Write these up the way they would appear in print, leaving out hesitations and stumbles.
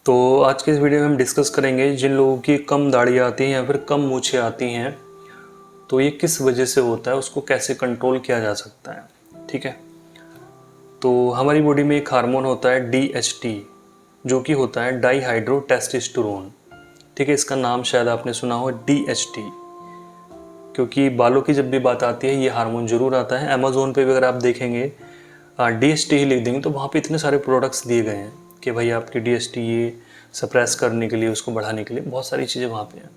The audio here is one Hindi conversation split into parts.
तो आज के इस वीडियो में हम डिस्कस करेंगे जिन लोगों की कम दाढ़ी आती हैं या फिर कम मूछें आती हैं तो ये किस वजह से होता है, उसको कैसे कंट्रोल किया जा सकता है। ठीक है, तो हमारी बॉडी में एक हार्मोन होता है DHT जो कि होता है डाईहाइड्रोटेस्टोस्टेरोन। ठीक है, इसका नाम शायद आपने सुना हो DHT, क्योंकि बालों की जब भी बात आती है ये हार्मोन जरूर आता है। अमेजोन पे भी अगर आप देखेंगे DHT ही लिख देंगे तो वहाँ पे इतने सारे प्रोडक्ट्स दिए गए हैं कि भाई आपकी DHT ये सप्रेस करने के लिए, उसको बढ़ाने के लिए बहुत सारी चीज़ें वहाँ पे हैं।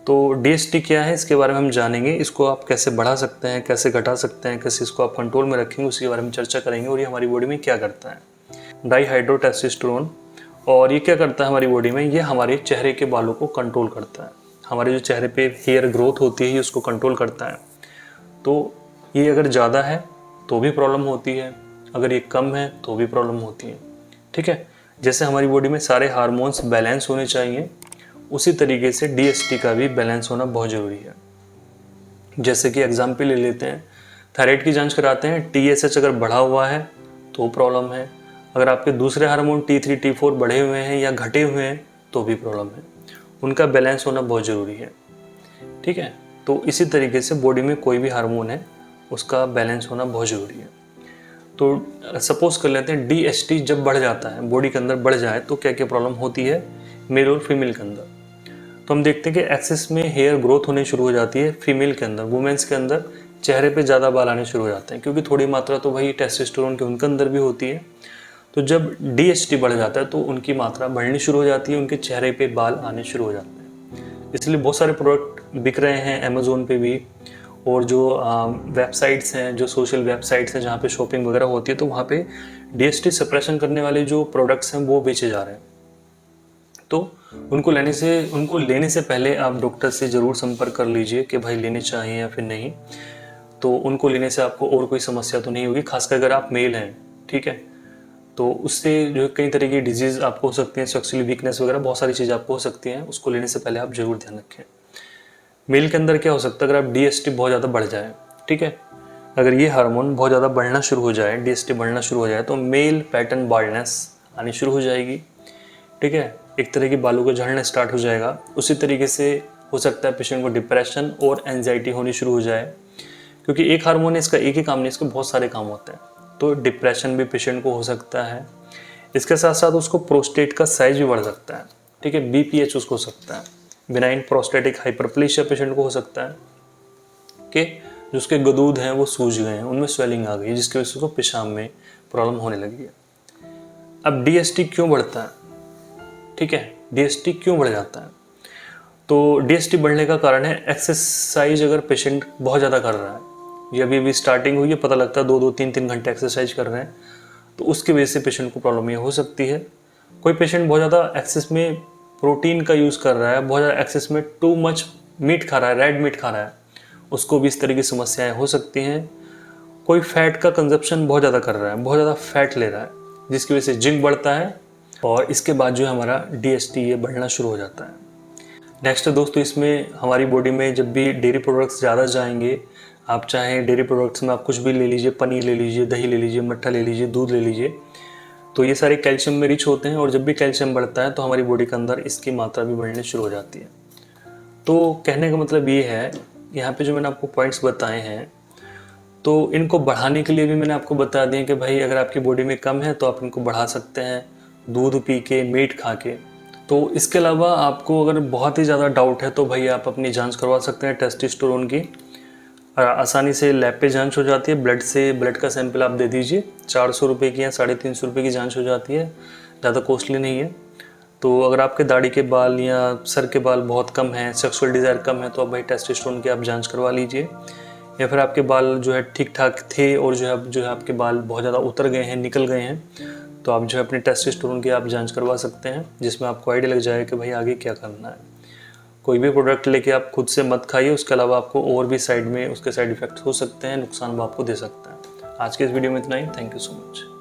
तो DHT क्या है इसके बारे में हम जानेंगे, इसको आप कैसे बढ़ा सकते हैं, कैसे घटा सकते हैं, कैसे इसको आप कंट्रोल में रखेंगे, उसके बारे में चर्चा करेंगे। और ये हमारी बॉडी में क्या करता है डाईहाइड्रोटेस्टोस्टेरोन, और ये क्या करता है हमारी बॉडी में, ये हमारे चेहरे के बालों को कंट्रोल करता है। हमारे जो चेहरे पे हेयर ग्रोथ होती है ये उसको कंट्रोल करता है। तो ये अगर ज़्यादा है तो भी प्रॉब्लम होती है, अगर ये कम है तो भी प्रॉब्लम होती है। ठीक है, जैसे हमारी बॉडी में सारे हार्मोन्स बैलेंस होने चाहिए उसी तरीके से DHT का भी बैलेंस होना बहुत ज़रूरी है। जैसे कि एग्जाम्पल ले लेते हैं, थायराइड की जांच कराते हैं, TSH अगर बढ़ा हुआ है तो प्रॉब्लम है। अगर आपके दूसरे हार्मोन T3 T4 बढ़े हुए हैं या घटे हुए हैं तो भी प्रॉब्लम है। उनका बैलेंस होना बहुत ज़रूरी है। ठीक है, तो इसी तरीके से बॉडी में कोई भी हार्मोन है उसका बैलेंस होना बहुत ज़रूरी है। तो सपोज कर लेते हैं DHT जब बढ़ जाता है, बॉडी के अंदर बढ़ जाए तो क्या क्या प्रॉब्लम होती है मेल और फीमेल के अंदर। तो हम देखते हैं कि एक्सेस में हेयर ग्रोथ होने शुरू हो जाती है फीमेल के अंदर, वुमेन्स के अंदर चेहरे पे ज़्यादा बाल आने शुरू हो जाते हैं, क्योंकि थोड़ी मात्रा तो भाई टेस्टोस्टेरोन की उनके अंदर भी होती है। तो जब DHT बढ़ जाता है तो उनकी मात्रा बढ़नी शुरू हो जाती है, उनके चेहरे पे बाल आने शुरू हो जाते हैं। इसलिए बहुत सारे प्रोडक्ट बिक रहे हैं अमेजोन पे भी, और जो वेबसाइट्स हैं, जो सोशल वेबसाइट्स हैं जहाँ पे शॉपिंग वगैरह होती है, तो वहाँ पे DHT सप्रेशन करने वाले जो प्रोडक्ट्स हैं वो बेचे जा रहे हैं। तो उनको लेने से पहले आप डॉक्टर से ज़रूर संपर्क कर लीजिए कि भाई लेने चाहिए या फिर नहीं। तो उनको लेने से आपको और कोई समस्या तो नहीं होगी, खासकर अगर आप मेल हैं। ठीक है, तो उससे जो कई तरह की डिजीज़ आपको हो सकती हैं, सेक्सुअल वीकनेस वगैरह बहुत सारी चीज़ें आपको हो सकती हैं। उसको लेने से पहले आप ज़रूर ध्यान रखें। मेल के अंदर क्या हो सकता है, अगर आप DHT बहुत ज़्यादा बढ़ जाए, ठीक है, अगर ये हार्मोन बहुत ज़्यादा बढ़ना शुरू हो जाए, DHT बढ़ना शुरू हो जाए, तो मेल पैटर्न बाल्डनेस आनी शुरू हो जाएगी। ठीक है, एक तरह की बालों को झड़ना स्टार्ट हो जाएगा। उसी तरीके से हो सकता है पेशेंट को डिप्रेशन और एंजाइटी होनी शुरू हो जाए, क्योंकि एक हार्मोन है, इसका एक ही काम नहीं, इसके बहुत सारे काम होते हैं। तो डिप्रेशन भी पेशेंट को हो सकता है। इसके साथ साथ उसको प्रोस्टेट का साइज भी बढ़ सकता है। ठीक है, BPH उसको हो सकता है, बिनाइन प्रोस्टेटिक हाइपरप्लेशिया पेशेंट को हो सकता है कि जो उसके गदूद हैं वो सूज गए हैं, उनमें स्वेलिंग आ गई है, जिसकी वजह से उसको पेशाब में प्रॉब्लम होने लगी है। अब DHT क्यों बढ़ता है? ठीक है, DHT क्यों बढ़ जाता है? तो DHT बढ़ने का कारण है एक्सरसाइज। अगर पेशेंट बहुत ज़्यादा कर रहा है, ये अभी स्टार्टिंग हुई है, पता लगता है 2-2 3-3 घंटे एक्सरसाइज कर रहे हैं, तो उसकी वजह से पेशेंट को प्रॉब्लम ये हो सकती है। कोई पेशेंट बहुत ज़्यादा एक्सेस में प्रोटीन का यूज़ कर रहा है, बहुत ज़्यादा एक्सेस में टू मच मीट खा रहा है, रेड मीट खा रहा है, उसको भी इस तरह की समस्याएं हो सकती हैं। कोई फैट का कंजप्शन बहुत ज़्यादा कर रहा है, बहुत ज़्यादा फैट ले रहा है, जिसकी वजह से जिंक बढ़ता है, और इसके बाद जो है हमारा DHT ये बढ़ना शुरू हो जाता है। नेक्स्ट दोस्तों, इसमें हमारी बॉडी में जब भी डेयरी प्रोडक्ट्स ज़्यादा जाएंगे, आप चाहें डेयरी प्रोडक्ट्स में आप कुछ भी ले लीजिए, पनीर ले लीजिए, दही ले लीजिए, मट्ठा ले लीजिए, दूध ले लीजिए, तो ये सारे कैल्शियम में रिच होते हैं, और जब भी कैल्शियम बढ़ता है तो हमारी बॉडी के अंदर इसकी मात्रा भी बढ़नी शुरू हो जाती है। तो कहने का मतलब ये है, यहाँ पे जो मैंने आपको पॉइंट्स बताए हैं, तो इनको बढ़ाने के लिए भी मैंने आपको बता दिया कि भाई अगर आपकी बॉडी में कम है तो आप इनको बढ़ा सकते हैं दूध पी के, मीट खा के। तो इसके अलावा आपको अगर बहुत ही ज़्यादा डाउट है तो भाई आप अपनी जांच करवा सकते हैं टेस्टोस्टेरोन की। आसानी से लैब पे जांच हो जाती है, ब्लड का सैंपल आप दे दीजिए, 400 रुपये की या 350 रुपये की जांच हो जाती है, ज़्यादा कॉस्टली नहीं है। तो अगर आपके दाढ़ी के बाल या सर के बाल बहुत कम हैं, सेक्सुअल डिज़ायर कम है, तो आप भाई टेस्टोस्टेरोन की आप जांच करवा लीजिए। या फिर आपके बाल जो है ठीक ठाक थे और जो है आपके बाल बहुत ज़्यादा उतर गए हैं, निकल गए हैं, तो आप जो है अपने टेस्टोस्टेरोन की आप जांच करवा सकते हैं, जिसमें आपको आइडिया लग जाएगा कि भाई आगे क्या करना है। कोई भी प्रोडक्ट लेके आप खुद से मत खाइए, उसके अलावा आपको और भी साइड में उसके साइड इफेक्ट हो सकते हैं, नुकसान वो आपको दे सकता है। आज के इस वीडियो में इतना ही। Thank you so much.